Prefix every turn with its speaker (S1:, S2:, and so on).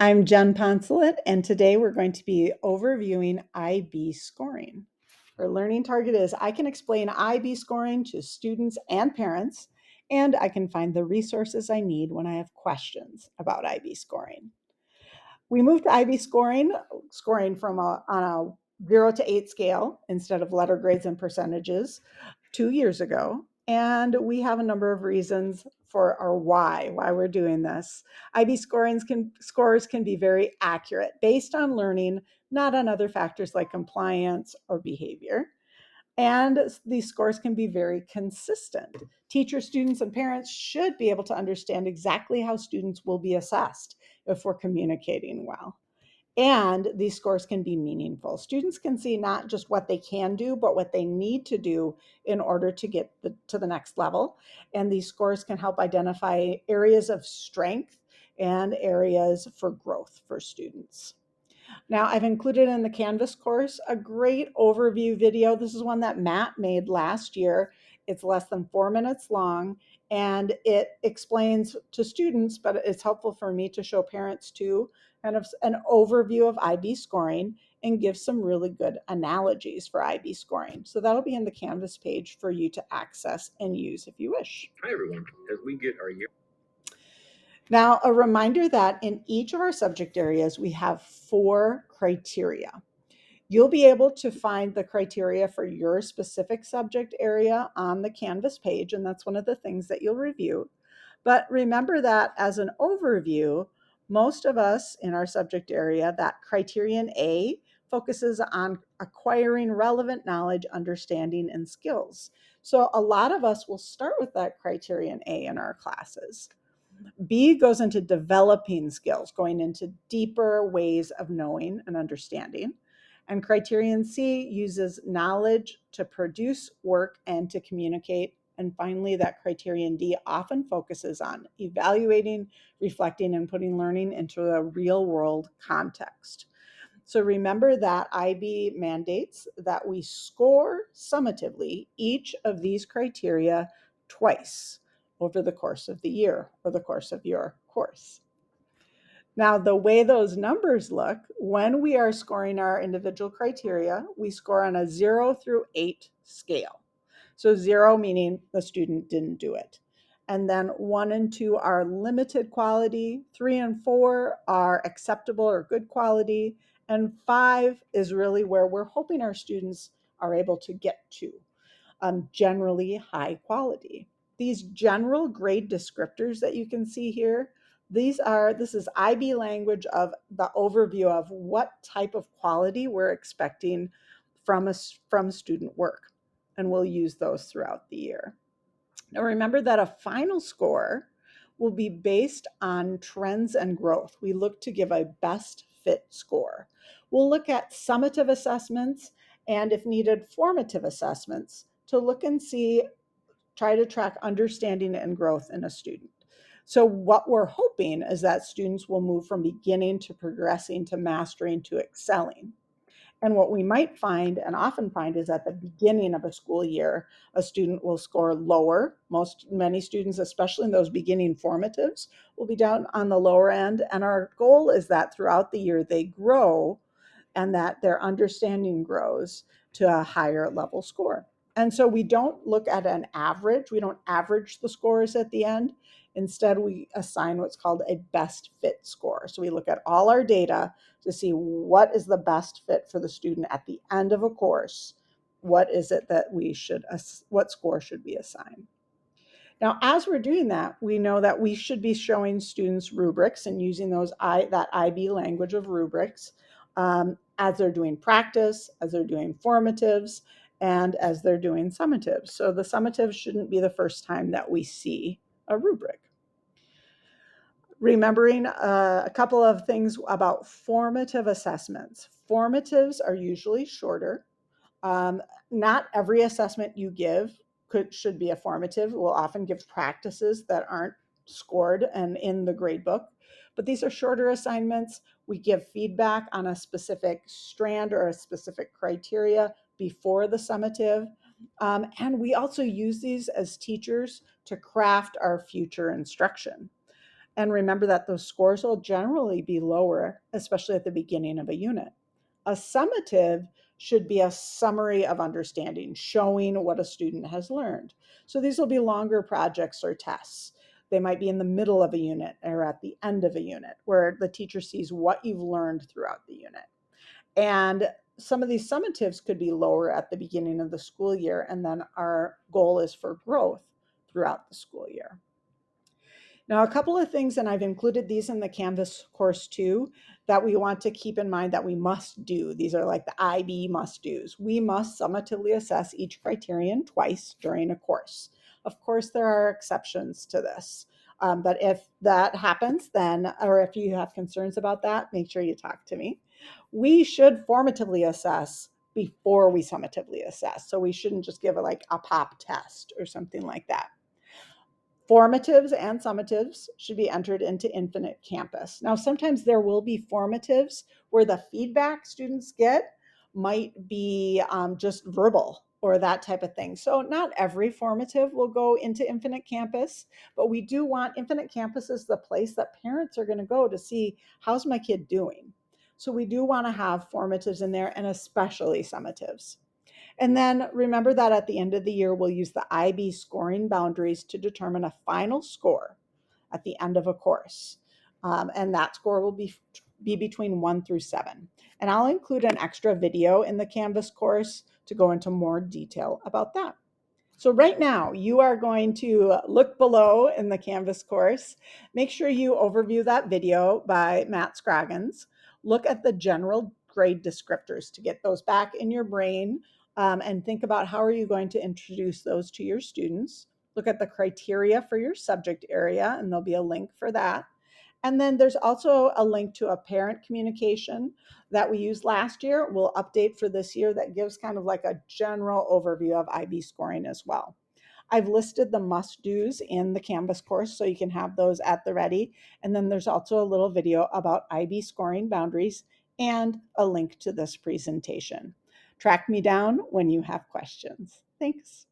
S1: I'm Jen Poncelet, and today we're going to be overviewing IB scoring. Our learning target is I can explain IB scoring to students and parents, and I can find the resources I need when I have questions about IB scoring. We moved to IB scoring from on a 0 to 8 scale instead of letter grades and percentages 2 years ago. And we have a number of reasons for our why we're doing this. IB scores can be very accurate based on learning, not on other factors like compliance or behavior. And these scores can be very consistent. Teachers, students, and parents should be able to understand exactly how students will be assessed if we're communicating well. And these scores can be meaningful. Students can see not just what they can do, but what they need to do in order to get to the next level. And these scores can help identify areas of strength and areas for growth for students. Now, I've included in the Canvas course a great overview video. This is one that Matt made last year. It's less than 4 minutes long, and it explains to students, but it's helpful for me to show parents too, kind of an overview of IB scoring and give some really good analogies for IB scoring. So that'll be in the Canvas page for you to access and use if you wish.
S2: Hi, everyone. As we get our year.
S1: Now, a reminder that in each of our subject areas, we have 4 criteria. You'll be able to find the criteria for your specific subject area on the Canvas page, and that's one of the things that you'll review. But remember that as an overview, most of us in our subject area, that criterion A focuses on acquiring relevant knowledge, understanding, and skills. So a lot of us will start with that criterion A in our classes. B goes into developing skills, going into deeper ways of knowing and understanding. And criterion C uses knowledge to produce work and to communicate. And finally, that criterion D often focuses on evaluating, reflecting, and putting learning into a real world context. So remember that IB mandates that we score summatively each of these criteria twice over the course of the year or the course of your course. Now, the way those numbers look, when we are scoring our individual criteria, we score on a 0 through 8 scale. So 0 meaning the student didn't do it. And then 1 and 2 are limited quality, 3 and 4 are acceptable or good quality, and 5 is really where we're hoping our students are able to get to, generally high quality. These general grade descriptors that you can see here, this is IB language of the overview of what type of quality we're expecting from student work. And we'll use those throughout the year. Now remember that a final score will be based on trends and growth. We look to give a best fit score. We'll look at summative assessments and, if needed, formative assessments to look and see, try to track understanding and growth in a student. So what we're hoping is that students will move from beginning to progressing to mastering to excelling. And what we might find and often find is at the beginning of a school year, a student will score lower. Many students, especially in those beginning formatives, will be down on the lower end. And our goal is that throughout the year they grow and that their understanding grows to a higher level score. And so we don't look at an average. We don't average the scores at the end. Instead, we assign what's called a best fit score. So we look at all our data to see what is the best fit for the student at the end of a course. What is it that what score should we assign? Now, as we're doing that, we know that we should be showing students rubrics and using that IB language of rubrics as they're doing practice, as they're doing formatives, and as they're doing summatives. So the summatives shouldn't be the first time that we see a rubric. Remembering a couple of things about formative assessments. Formatives are usually shorter. Not every assessment you give should be a formative. We'll often give practices that aren't scored and in the grade book, but these are shorter assignments. We give feedback on a specific strand or a specific criteria before the summative. And we also use these as teachers to craft our future instruction. And remember that those scores will generally be lower, especially at the beginning of a unit. A summative should be a summary of understanding, showing what a student has learned. So these will be longer projects or tests. They might be in the middle of a unit or at the end of a unit where the teacher sees what you've learned throughout the unit. And some of these summatives could be lower at the beginning of the school year, and then our goal is for growth throughout the school year. Now, a couple of things, and I've included these in the Canvas course too, that we want to keep in mind that we must do. These are like the IB must do's. We must summatively assess each criterion twice during a course. Of course, there are exceptions to this. But if that happens, then, or if you have concerns about that, make sure you talk to me. We should formatively assess before we summatively assess. So we shouldn't just give it like a pop test or something like that. Formatives and summatives should be entered into Infinite Campus. Now, sometimes there will be formatives where the feedback students get might be just verbal or that type of thing. So, not every formative will go into Infinite Campus, but we do want Infinite Campus is the place that parents are going to go to see how's my kid doing. So, we do want to have formatives in there and especially summatives. And then remember that at the end of the year, we'll use the IB scoring boundaries to determine a final score at the end of a course. And that score will be between 1 through 7. And I'll include an extra video in the Canvas course to go into more detail about that. So right now, you are going to look below in the Canvas course. Make sure you overview that video by Matt Scroggins. Look at the general grade descriptors to get those back in your brain, and think about how are you going to introduce those to your students. Look at the criteria for your subject area, and there'll be a link for that. And then there's also a link to a parent communication that we used last year. We'll update for this year that gives kind of like a general overview of IB scoring as well. I've listed the must do's in the Canvas course so you can have those at the ready. And then there's also a little video about IB scoring boundaries and a link to this presentation. Track me down when you have questions. Thanks.